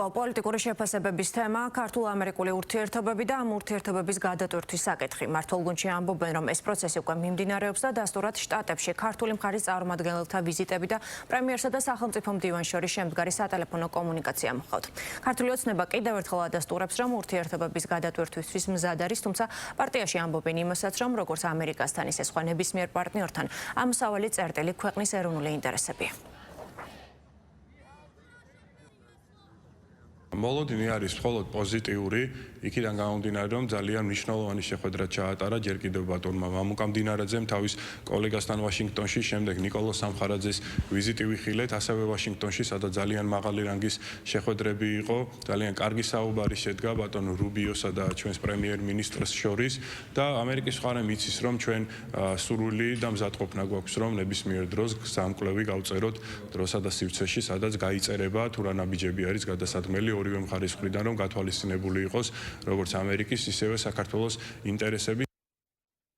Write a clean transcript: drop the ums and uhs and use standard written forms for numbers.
პოლიტიკური შეფასებების თემა ქართულ-ამერიკული ურთიერთობები და ამ ურთიერთობების გადატვირთვის საკითხი. მმართველგუნდში ამბობენ, რომ ეს პროცესი უკვე მიმდინარეობს და დასტურად შტატებში ქართული მხარის წარმომადგენელთა ვიზიტები და პრემიერსა და სახელმწიფო მდივანს შორის შემდგარი სატელეფონო კომუნიკაცია მოჰყავთ. ქართული ოცნება კიდევ ერთხელ ადასტურებს, რომ ურთიერთობების გადატვირთვისთვის მზად არის, თუმცა პარტიაში ამბობენ იმასაც, რომ როგორც ამერიკასთან, ისე სხვა ნებისმიერ პარტნიორთან ამსავალი წერტილი ქვეყნის ეროვნული ინტერესებია. მოლოდინი არის მხოლოდ პოზიტიური, იქიდან გამომდინარე, რომ ძალიან მნიშვნელოვანი შეხვედრა ჩაატარა ჯერ კიდევ ბატონმა მამუკამდინარაძემ თავის კოლეგასთან ვაშინგტონში, შემდეგ ნიკოლოზ სამხარაძეს ვიზიტი ვიხილეთ, ასევე ვაშინგტონში, სადაც ძალიან მაღალი რანგის შეხვედრები იყო, ძალიან კარგი საუბარი შედგა ბატონ რუბიოსა და ჩვენს პრემიერ-მინისტრს შორის და ამერიკის მხარემ იცის, რომ ჩვენ სურვილი და მზადყოფნა გვაქვს, რომ ნებისმიერ დროს სამკვლევი გავწეროთ დროსა და სივრცეში, სადაც გაიწერება თუ რა ნაბიჯები არის გადასადგმელი ორივე მხარის მხრიდან, რომ გათვალისწინებული იყოს როგორც ამერიკის, ისევე საქართველოს ინტერესები.